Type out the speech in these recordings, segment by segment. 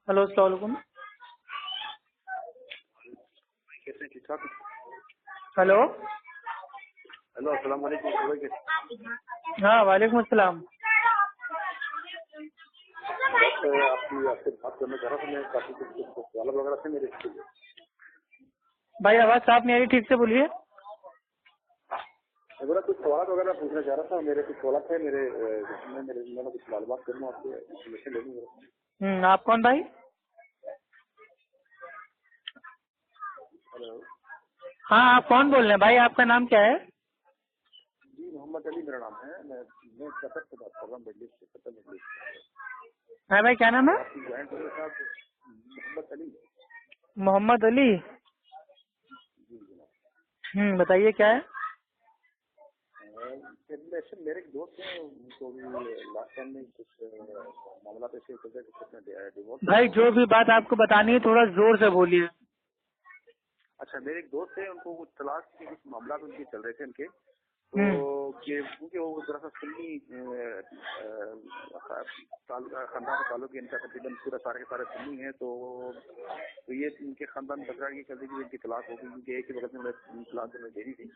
Hello अस्सलाम वालेकुम। कैसे हैं? ठीक ठाक। हेलो। हेलो, अस्सलाम वालेकुम। हाँ वालेकुम अस्सलाम। आपसे बात करना चाह रहा था मैं, काफी कुछ सवाल वगैरह थे मेरे। भाई आवाज़ साफ नहीं आ रही, ठीक से बोलिए। मैं बोला कुछ सवाल वगैरह पूछना चाह रहा था, मेरे कुछ सवाल थे मेरे मैंने कुछ मालूमात करना, आपसे इन्फॉर्मेशन लेनी है। आप कौन भाई? हेलो हाँ आप कौन बोल रहे हैं भाई, आपका नाम क्या है? जी, मोहम्मद अली मेरा नाम है। मैं कतर से बात कर रहा हूँ, मिडल ईस्ट से, कतर मिडल ईस्ट। है भाई, क्या नाम है? आपकी ज्वाइंट होने साहब मोहम्मद अली। मोहम्मद अली। जी जनाब। बताइए क्या है? मेरे एक दोस्त हैं, उनको भी लास्ट टाइम में कुछ मामला ऐसे चल रहे थे, डिवोर्स। भाई जो भी बात आपको बतानी है थोड़ा जोर से बोलिए। अच्छा, मेरे एक दोस्त है, उनको कुछ तलाक के कुछ मामला उनके चल रहे थे उनके, तो क्योंकि वो थोड़ा सा सुन्नी खानदान का ताल्लुक है इनका, तकरीबन पूरा सारे के सारे सुन्नी है, तो ये इनके खानदान तकरार ये कर दी कि इनकी तलाक हो गई, क्योंकि एक ही वक्त में तलाक देनी थी।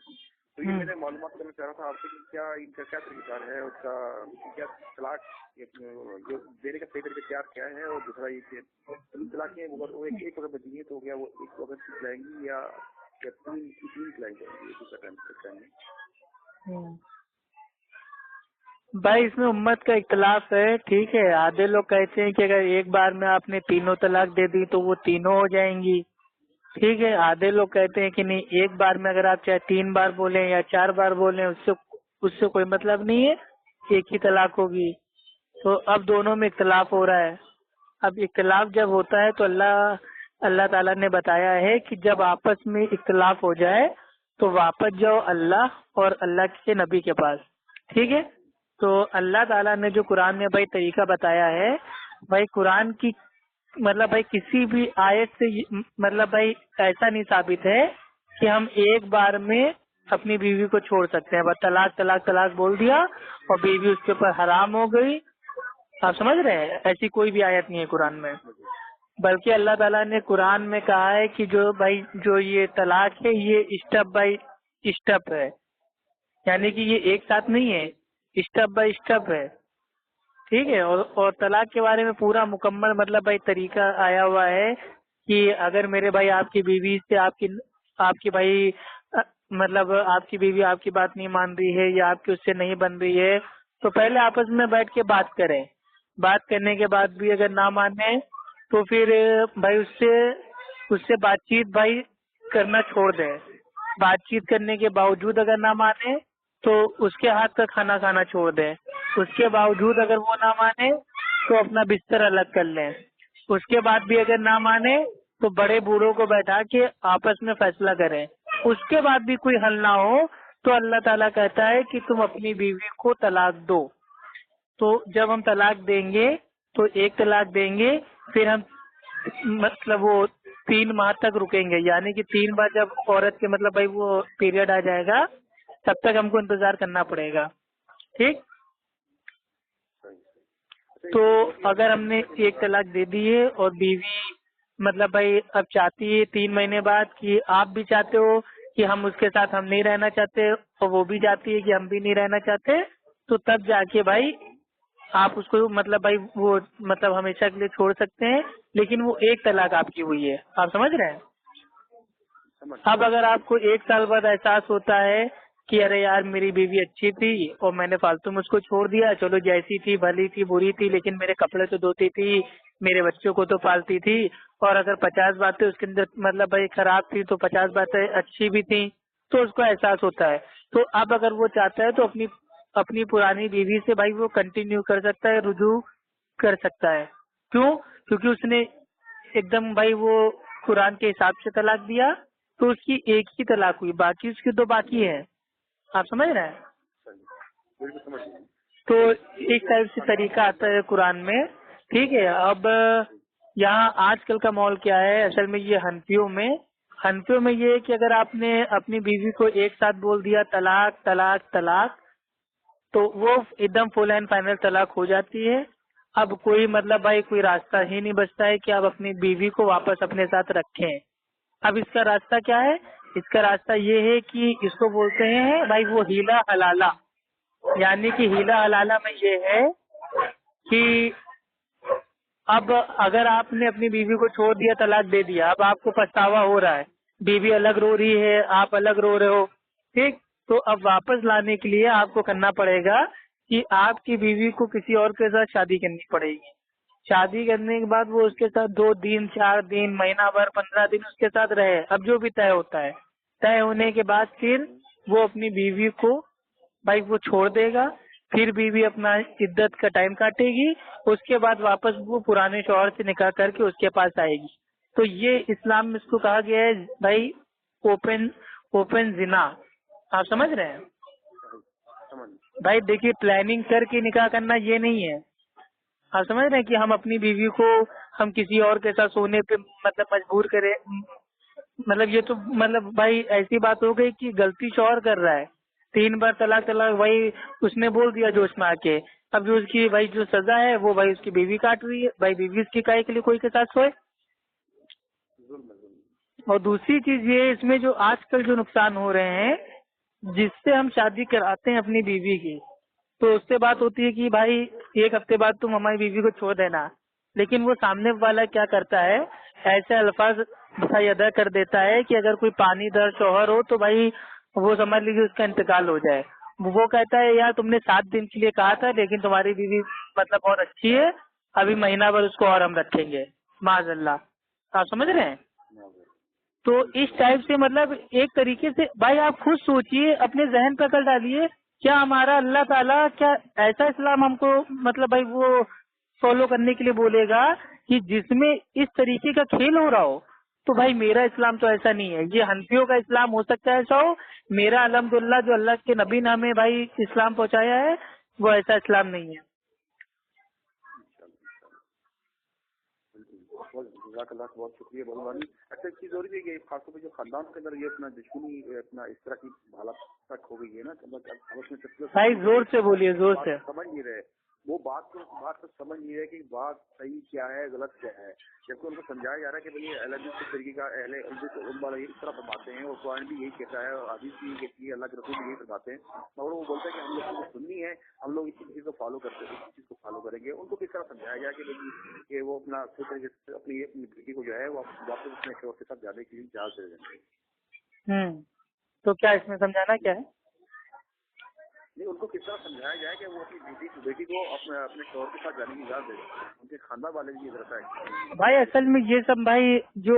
तो ये मैंने मालूमात करना चाह रहा था आपसे कि क्या इनका क्या तरीका है, उसका क्या तलाक देने का सही तरीका क्या है, और दूसरा ये तलाक है वो एक वक्त में दी है तो क्या वो एक वक्त खिलाएंगी या तीन खिलाई जाएंगी इसी टाइम में? भाई इसमें उम्मत का इख्तलाफ है, ठीक है। आधे लोग कहते हैं कि अगर एक बार में आपने तीनों तलाक दे दी तो वो तीनों हो जाएंगी, ठीक है। आधे लोग कहते हैं कि नहीं, एक बार में अगर आप चाहे 3 बार बोलें या 4 बार बोलें उससे कोई मतलब नहीं है, एक ही तलाक होगी। तो अब दोनों में इख्तलाफ हो रहा है। अब इख्तलाफ जब होता है तो अल्लाह ताला ने बताया है कि जब आपस में इख्तलाफ हो जाए तो वापस जाओ अल्लाह और अल्लाह के नबी के पास, ठीक है। तो अल्लाह ताला ने जो कुरान में भाई तरीका बताया है, भाई कुरान की मतलब भाई किसी भी आयत से मतलब भाई ऐसा नहीं साबित है कि हम एक बार में अपनी बीवी को छोड़ सकते हैं। बस तलाक तलाक तलाक बोल दिया और बीवी उसके ऊपर हराम हो गई। आप समझ रहे हैं, ऐसी कोई भी आयत नहीं है कुरान में। बल्कि अल्लाह ताला ने कुरान में कहा है कि जो ये तलाक है ये स्टेप बाय स्टेप है, यानी कि ये एक साथ नहीं है, स्टेप बाय स्टेप है, ठीक है। और तलाक के बारे में पूरा मुकम्मल मतलब भाई तरीका आया हुआ है कि अगर मेरे भाई आपकी बीवी से आपकी भाई मतलब आपकी बीवी आपकी बात नहीं मान रही है या आपकी उससे नहीं बन रही है, तो पहले आपस में बैठ के बात करें। बात करने के बाद भी अगर ना माने तो फिर भाई उससे बातचीत भाई करना छोड़ दें। बातचीत करने के बावजूद अगर ना माने तो उसके हाथ का खाना खाना छोड़ दें। उसके बावजूद अगर वो ना माने तो अपना बिस्तर अलग कर लें। उसके बाद भी अगर ना माने तो बड़े बूढ़ों को बैठा के आपस में फैसला करें। उसके बाद भी कोई हल ना हो तो अल्लाह ताला कहता है कि तुम अपनी बीवी को तलाक दो। तो जब हम तलाक देंगे तो एक तलाक देंगे, फिर हम मतलब वो 3 माह तक रुकेंगे, यानी कि 3 बार जब औरत के मतलब भाई वो पीरियड आ जाएगा तब तक हमको इंतजार करना पड़ेगा, ठीक। तो अगर हमने एक तलाक दे दी है और बीवी मतलब भाई अब चाहती है 3 महीने बाद कि आप भी चाहते हो कि हम उसके साथ हम नहीं रहना चाहते और वो भी चाहती है कि हम भी नहीं रहना चाहते, तो तब जाके भाई आप उसको मतलब भाई वो मतलब हमेशा के लिए छोड़ सकते हैं, लेकिन वो एक तलाक आपकी हुई है। आप समझ रहे हैं? अब अगर आपको 1 साल बाद एहसास होता है कि अरे यार मेरी बीवी अच्छी थी और मैंने फालतू में उसको छोड़ दिया, चलो जैसी थी भली थी बुरी थी लेकिन मेरे कपड़े तो धोती थी, मेरे बच्चों को तो पालती थी, और अगर 50 बातें उसके अंदर मतलब भाई खराब थी तो 50 बातें अच्छी भी थी, तो उसको एहसास होता है। तो अब अगर वो चाहता है तो अपनी पुरानी बीवी से भाई वो कंटिन्यू कर सकता है, रुजू कर सकता है। क्यों? क्योंकि उसने एकदम भाई वो कुरान के हिसाब से तलाक दिया, तो उसकी एक ही तलाक हुई, बाकी उसकी 2 बाकी है। आप समझ रहे हैं? तो एक टाइप से तरीका आता है कुरान में, ठीक है। अब यहाँ आजकल का माहौल क्या है, असल में ये हनफियों में ये है कि अगर आपने अपनी बीवी को एक साथ बोल दिया तलाक तलाक तलाक, तो वो एकदम फुल एंड फाइनल तलाक हो जाती है। अब कोई मतलब भाई कोई रास्ता ही नहीं बचता है कि आप अपनी बीवी को वापस अपने साथ रखें। अब इसका रास्ता क्या है? इसका रास्ता ये है कि इसको बोलते हैं भाई वो हीला हलाला। यानी कि हीला हलाला में ये है कि अब अगर आपने अपनी बीवी को छोड़ दिया, तलाक दे दिया, अब आपको पछतावा हो रहा है, बीवी अलग रो रही है, आप अलग रो रहे हो, ठीक, तो अब वापस लाने के लिए आपको करना पड़ेगा कि आपकी बीवी को किसी और के साथ शादी करनी पड़ेगी। शादी करने के बाद वो उसके साथ 2 दिन 4 दिन महीना भर 15 दिन उसके साथ रहे, अब जो भी तय होता है, तय होने के बाद फिर वो अपनी बीवी को भाई वो छोड़ देगा, फिर बीवी अपना इद्दत का टाइम काटेगी, उसके बाद वापस वो पुराने शौहर से निकाह करके उसके पास आएगी। तो ये इस्लाम में इसको कहा गया है भाई ओपन ओपन जिना। आप समझ रहे हैं समझ। भाई? देखिए प्लानिंग करके निकाह करना ये नहीं है। आप समझ रहे हैं कि हम अपनी बीवी को हम किसी और के साथ सोने पे मतलब मजबूर करें, मतलब ये तो मतलब भाई ऐसी बात हो गई कि गलती शौहर कर रहा है, 3 बार तलाक तलाक भाई उसने बोल दिया जोश में आके, अब जो उसकी भाई जो सजा है वो भाई उसकी बीवी काट रही है। भाई बीवी उसकी काहे के लिए कोई के साथ सोए? और दूसरी चीज ये इसमें जो आजकल जो नुकसान हो रहे हैं, जिससे हम शादी कराते हैं अपनी बीवी की, तो उससे बात होती है कि भाई 1 हफ्ते बाद तुम हमारी बीवी को छोड़ देना, लेकिन वो सामने वाला क्या करता है, ऐसे अल्फाज भाई अदा कर देता है कि अगर कोई पानी दर शौहर हो तो भाई वो समझ लीजिए उसका इंतकाल हो जाए। वो कहता है यार तुमने 7 दिन के लिए कहा था, लेकिन तुम्हारी बीवी मतलब बहुत अच्छी है, अभी महीना भर उसको और हम रखेंगे, माज़अल्लाह। आप समझ रहे हैं? तो इस टाइप से मतलब एक तरीके से भाई आप खुद सोचिए, अपने जहन पर कर डालिए, क्या हमारा अल्लाह ताला क्या ऐसा इस्लाम हमको मतलब भाई वो फॉलो करने के लिए बोलेगा कि जिसमें इस तरीके का खेल हो रहा हो? तो भाई मेरा इस्लाम तो ऐसा नहीं है। ये हनफियों का इस्लाम हो सकता है ऐसा हो, मेरा अल्हम्दुलिल्लाह जो अल्लाह के नबी ने हमें भाई इस्लाम पहुंचाया है वो ऐसा इस्लाम नहीं है। बहुत शुक्रिया बहुत। अच्छा एक चीज और भी है, खासतौर पर जो खानदान के अंदर ये अपना दुश्मनी अपना इस तरह की हालत तक हो गई है ना, भाई जोर से बोलिए, जोर से। समझ नहीं रहे वो बात तो समझ नहीं रहे कि बात सही क्या है गलत क्या है, जबकि उनको समझाया जा रहा है कि भाई अहले हदीस किस तरीके का अहले हदीस वाला इस तरह फरमाते हैं, और कुरान भी यही कहता है और हदीस भी यही कहती है, अल्लाह के रसूल भी यही फरमाते हैं, मगर वो बोलता है कि हम लोग को सुन्नी है, हम लोग इसी चीज को फॉलो करते हैं, इस चीज को फॉलो करेंगे। उनको किस तरह समझाया जाए कि भाई कि वो अपना अपनी बेटी को जो है वो वापस अपने शोर के साथ जाने के लिए इजाजत दे देंगे। तो क्या इसमें समझाना क्या है? नहीं, उनको किस तरह समझाया जाए कि वो अपनी बेटी को अपने शोहर के साथ जाने की इजाजत दे, उनके खानदान वाले भी ये रहता है। भाई असल में ये सब भाई जो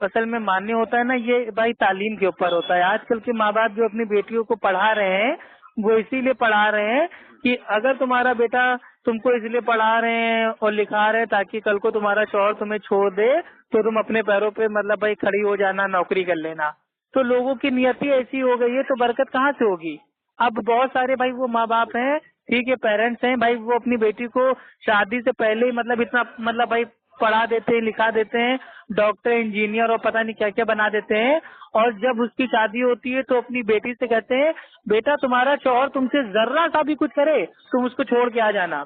असल में मान्य होता है ना, ये भाई तालीम के ऊपर होता है। आजकल के माँ बाप जो अपनी बेटियों को पढ़ा रहे हैं वो इसीलिए पढ़ा रहे हैं कि अगर तुम्हारा बेटा तुमको इसलिए पढ़ा रहे हैं और लिखा रहे हैं ताकि कल को तुम्हारा शौहर तुम्हें छोड़ दे तो तुम अपने पैरों पे मतलब भाई खड़ी हो जाना, नौकरी कर लेना। तो लोगों की नियत ही ऐसी हो गई है, तो बरकत कहाँ से होगी? अब बहुत सारे भाई वो माँ बाप हैं, ठीक है, पेरेंट्स हैं भाई, वो अपनी बेटी को शादी से पहले ही मतलब इतना मतलब भाई पढ़ा देते हैं, लिखा देते हैं, डॉक्टर इंजीनियर और पता नहीं क्या क्या बना देते हैं, और जब उसकी शादी होती है तो अपनी बेटी से कहते हैं बेटा तुम्हारा शौहर तुमसे जर्रा सा भी कुछ करे तुम उसको छोड़ के आ जाना।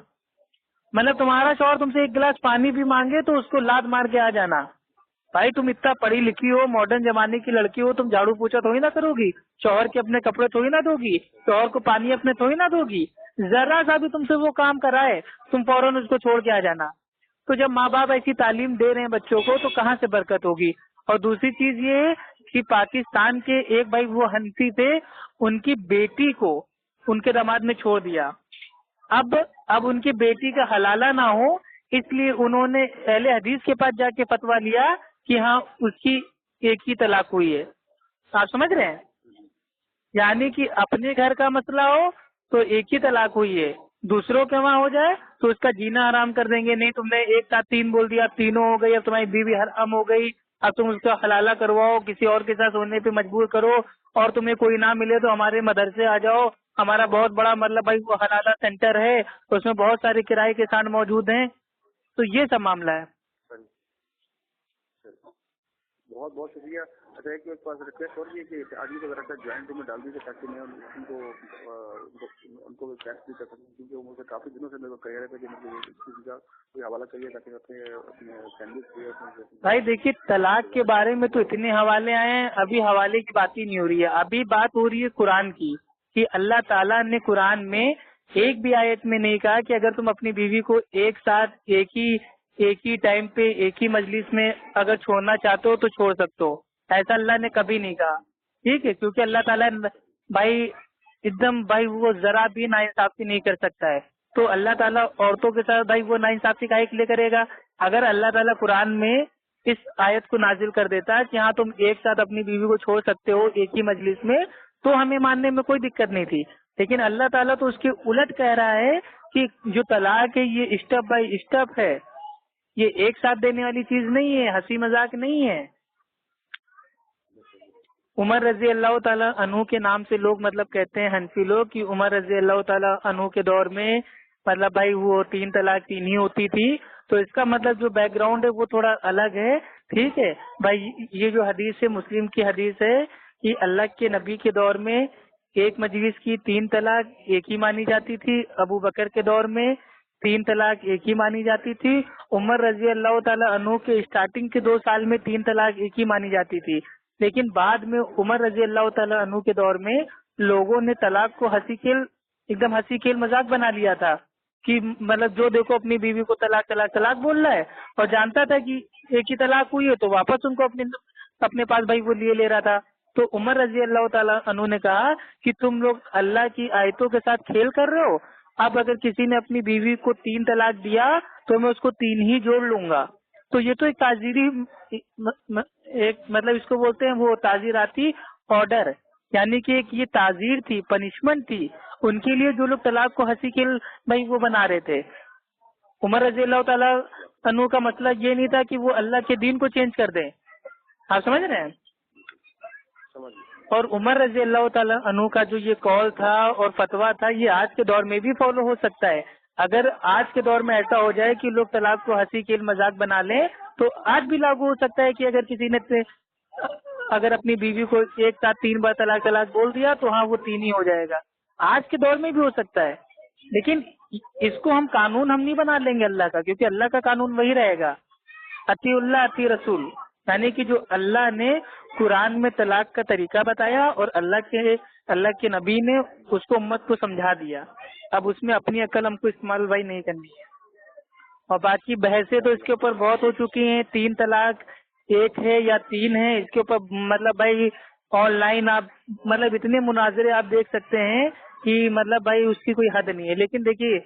मतलब तुम्हारा शौहर तुमसे 1 गिलास पानी भी मांगे तो उसको लात मार के आ जाना। भाई तुम इतना पढ़ी लिखी हो, मॉडर्न जमाने की लड़की हो, तुम झाड़ू पोछा थोड़ी ना करोगी, शौहर के अपने कपड़े थोड़ी ना धोगी, शौहर को पानी अपने थोड़ी ना दोगी, जरा सा भी तुमसे वो काम कराए तुम फौरन उसको छोड़ के आ जाना। तो जब माँ बाप ऐसी तालीम दे रहे हैं बच्चों को तो कहाँ से बरकत होगी? और दूसरी चीज ये कि पाकिस्तान के एक भाई वो हंसी थे, उनकी बेटी को उनके दामाद ने छोड़ दिया। अब उनकी बेटी का हलाला ना हो इसलिए उन्होंने पहले हदीस के पास जाके फतवा लिया कि हाँ उसकी एक ही तलाक हुई है। आप समझ रहे हैं? यानी कि अपने घर का मसला हो तो एक ही तलाक हुई है, दूसरों के वहाँ हो जाए तो उसका जीना आराम कर देंगे। नहीं तुमने एक साथ 3 बोल दिया, तीनों हो गई, अब तुम्हारी बीवी हराम हो गई, अब तुम उसका हलाला करवाओ, किसी और के साथ होने पे मजबूर करो, और तुम्हें कोई ना मिले तो हमारे मदरसे आ जाओ, हमारा बहुत बड़ा मतलब भाई वो हलाला सेंटर है, उसमें बहुत सारे किराए के साथ मौजूद हैं। तो ये सब मामला है। बहुत बहुत शुक्रिया। اچھا ایک میرے پاس ریکویسٹ اور بھی ہے کہ آڈیو وغیرہ کا جوائنٹ میں ڈال دیجیے تاکہ میں ان کو ٹیکسٹ بھی کر سکوں، کیونکہ وہ مجھے کافی دنوں سے میرے کو کہہ رہے تھے کہ مجھے اس چیز کا کوئی حوالہ چاہیے تاکہ اپنے فیملی بھائی دیکھیے طلاق کے بارے میں تو اتنے حوالے آئے ہیں، ابھی حوالے کی بات ہی نہیں ہو رہی ہے، ابھی بات ہو رہی ہے قرآن کی کہ اللہ تعالیٰ نے قرآن میں ایک بھی آیت میں نہیں کہا کہ اگر تم اپنی بیوی کو ایک ساتھ ایک ہی ٹائم پہ ایک ہی مجلس میں اگر چھوڑنا چاہتے ہو تو چھوڑ سکتے ہو، ایسا اللہ نے کبھی نہیں کہا، ٹھیک ہے، کیونکہ اللہ تعالیٰ بھائی ایک دم بھائی وہ ذرا بھی ناانصافی نہیں کر سکتا ہے، تو اللہ تعالیٰ عورتوں کے ساتھ بھائی وہ ناانصافی کا ایک لے کرے گا؟ اگر اللہ تعالیٰ قرآن میں اس آیت کو نازل کر دیتا ہے کہ ہاں تم ایک ساتھ اپنی بیوی کو چھوڑ سکتے ہو ایک ہی مجلس میں، تو ہمیں ماننے میں کوئی دقت نہیں تھی، لیکن اللہ تعالیٰ تو اس کے الٹ کہہ رہا ہے کہ جو طلاق ہے یہ اسٹیپ بائی اسٹیپ ہے، یہ ایک ساتھ دینے والی چیز نہیں ہے، ہنسی مذاق نہیں ہے۔ عمر رضی اللہ تعالیٰ عنہ کے نام سے لوگ مطلب کہتے ہیں حنفی لوگ کہ عمر رضی اللہ تعالیٰ عنہ کے دور میں مطلب بھائی وہ 3 طلاق 3 ہی ہوتی تھی، تو اس کا مطلب جو بیک گراؤنڈ ہے وہ تھوڑا الگ ہے، ٹھیک ہے بھائی۔ یہ جو حدیث ہے مسلم کی حدیث ہے کہ اللہ کے نبی کے دور میں ایک مجلس کی 3 طلاق ایک ہی مانی جاتی تھی، ابو بکر کے دور میں 3 طلاق ایک ہی مانی جاتی تھی، عمر رضی اللہ تعالیٰ عنہ کے اسٹارٹنگ کے 2 سال میں 3 طلاق ایک ہی مانی جاتی تھی، لیکن بعد میں عمر رضی اللہ تعالیٰ عنہ کے دور میں لوگوں نے طلاق کو ایک دم ہنسی کھیل مذاق بنا لیا تھا کہ مطلب جو دیکھو اپنی بیوی کو طلاق طلاق طلاق بول رہا ہے، اور جانتا تھا کہ ایک ہی طلاق ہوئی ہے تو واپس ان کو اپنے پاس بھائی وہ لے رہا تھا۔ تو عمر رضی اللہ تعالیٰ عنہ نے کہا کہ تم لوگ اللہ کی آیتوں کے ساتھ کھیل کر رہے ہو، اب اگر کسی نے اپنی بیوی کو 3 طلاق دیا تو میں اس کو 3 ہی جوڑ لوں گا۔ تو یہ تو ایک تعزیری ایک مطلب اس کو بولتے ہیں وہ تعزیراتی آرڈر، یعنی کہ ایک یہ تعزیر تھی، پنشمنٹ تھی ان کے لیے جو لوگ طلاق کو ہنسی کھیل بھائی وہ بنا رہے تھے۔ عمر رضی اللہ تعالیٰ عنہ کا مسئلہ یہ نہیں تھا کہ وہ اللہ کے دین کو چینج کر دیں، آپ سمجھ رہے ہیں؟ اور عمر رضی اللہ تعالیٰ عنہ کا جو یہ قول تھا اور فتویٰ تھا یہ آج کے دور میں بھی فالو ہو سکتا ہے۔ اگر آج کے دور میں ایسا ہو جائے کہ لوگ طلاق کو ہنسی کھیل مذاق بنا لیں تو آج بھی لاگو ہو سکتا ہے کہ اگر کسی نے اگر اپنی بیوی کو ایک ساتھ 3 بار طلاق طلاق بول دیا تو ہاں وہ 3 ہی ہو جائے گا، آج کے دور میں بھی ہو سکتا ہے، لیکن اس کو ہم قانون ہم نہیں بنا لیں گے اللہ کا، کیونکہ اللہ کا قانون وہی رہے گا، اطیع اللہ اطیع رسول، یعنی کہ جو اللہ نے قرآن میں طلاق کا طریقہ بتایا اور اللہ کے نبی نے اس کو امت کو سمجھا دیا، اب اس میں اپنی عقل ہم کو استعمال بھائی نہیں کرنی ہے۔ اور باقی بحثیں تو اس کے اوپر بہت ہو چکی ہیں، 3 طلاق ایک ہے یا 3 ہے، اس کے اوپر مطلب بھائی آن لائن آپ مطلب اتنے مناظرے آپ دیکھ سکتے ہیں کہ مطلب بھائی اس کی کوئی حد نہیں ہے، لیکن دیکھیے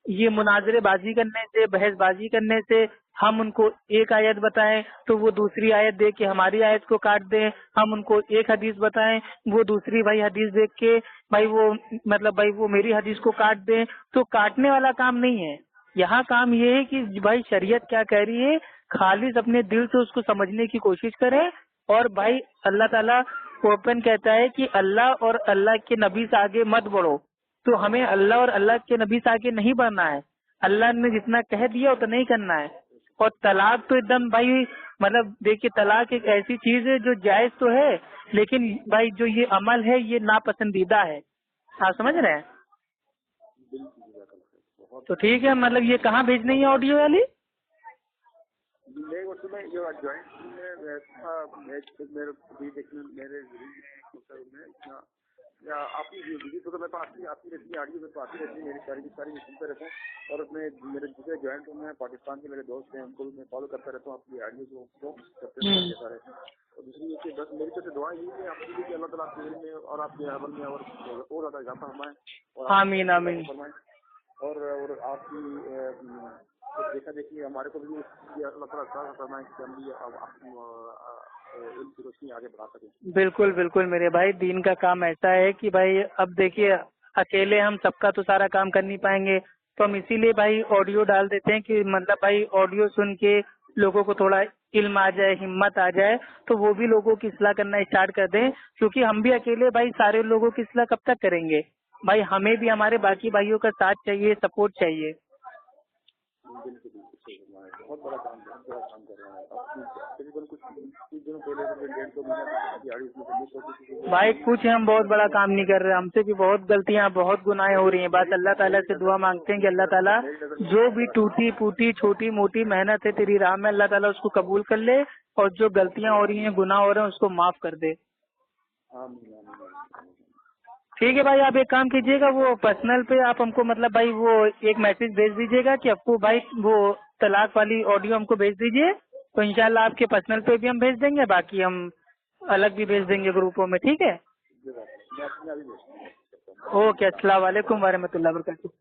یہ مناظرے بازی کرنے سے بحث بازی کرنے سے ہم ان کو ایک آیت بتائیں تو وہ دوسری آیت دیکھ کے ہماری آیت کو کاٹ دیں، ہم ان کو ایک حدیث بتائیں وہ دوسری بھائی حدیث دیکھ کے بھائی وہ مطلب بھائی وہ میری حدیث کو کاٹ دیں، تو کاٹنے والا کام نہیں ہے، یہاں کام یہ ہے کہ بھائی شریعت کیا کہہ رہی ہے خالص اپنے دل سے اس کو سمجھنے کی کوشش کریں، اور بھائی اللہ تعالیٰ اوپن کہتا ہے کہ اللہ اور اللہ کے نبی سے آگے مت بڑھو، تو ہمیں اللہ اور اللہ کے نبی سے آگے نہیں بڑھنا ہے، اللہ نے جتنا کہہ دیا اتنا نہیں کرنا ہے۔ اور طلاق تو ایک دم بھائی مطلب دیکھیے طلاق ایک ایسی چیز ہے جو جائز تو ہے لیکن بھائی جو یہ عمل ہے یہ ناپسندیدہ ہے، آپ سمجھ رہے ہیں؟ تو ٹھیک ہے، مطلب یہ کہاں بھیجنی ہے آڈیو والی؟ آپ کی تو میں تو آپ کی آڈیو میں تو آتی رہتی ہے، میری ساری میں سنتا رہتا ہوں، اور اپنے میرے دوسرے جوائنٹ میں پاکستان کے میرے دوست ہیں ان کو بھی میں فالو کرتا رہتا ہوں، آپ کی آڈیو کو کرتے رہتا ہے۔ اور دوسری یہ کہ بس میری طرف سے دعائیں یہی ہے آپ کے لیے کہ اللہ تعالیٰ آپ کے علم میں اور آپ کے عمل میں اور زیادہ اضافہ فرمائیں، اور آمین آمین فرمائیں، اور آپ کی دیکھا دیکھی ہمارے کو بھی اللہ تعالیٰ فرمائیں کہ ہم بھی علم کی روشنی آگے بڑھا سکیں۔ بالکل بالکل میرے بھائی، دین کا کام ایسا ہے کہ بھائی اب دیکھیے اکیلے ہم سب کا تو سارا کام کر نہیں پائیں گے، تو ہم اسی لیے بھائی آڈیو ڈال دیتے ہیں کہ مطلب بھائی آڈیو سن کے لوگوں کو تھوڑا علم آ جائے، ہمت آ جائے، تو وہ بھی لوگوں کی اصلاح کرنا اسٹارٹ کر دیں، کیونکہ ہم بھی اکیلے بھائی سارے لوگوں کی اصلاح کب تک کریں گے بھائی، ہمیں بھی ہمارے باقی بھائیوں کا ساتھ چاہیے، سپورٹ چاہیے۔ بہت بڑا کام کر رہے ہیں آپ، تقریباً کچھ दिनों पहले 1.5-2 महीना दिहाड़ी उसमें से मिस हो चुकी थी। भाई कुछ हम बहुत बड़ा काम नहीं कर रहे, हमसे भी बहुत गलतियां बहुत गुनाहें हो रही हैं। बस अल्लाह ताला से दुआ मांगते हैं कि अल्लाह ताला जो भी टूटी फूटी छोटी मोटी मेहनत है तेरी राह में, अल्लाह ताला उसको कबूल कर ले, और जो गलतियां हो रही हैं गुनाह हो रहे हैं उसको माफ कर दे। ठीक है भाई, आप एक काम कीजिएगा, वो पर्सनल पे आप हमको मतलब भाई वो एक मैसेज भेज दीजिएगा कि आपको भाई वो तलाक वाली ऑडियो हमको भेज दीजिए, तो इंशाल्लाह आपके पर्सनल पे भी हम भेज देंगे, बाकी हम अलग भी भेज देंगे ग्रुपों में। ठीक है, मैं अपने अभी भेजता हूँ। ओके, अस्सलाम वालेकुम व रहमतुल्लाहि व बरकातुहू।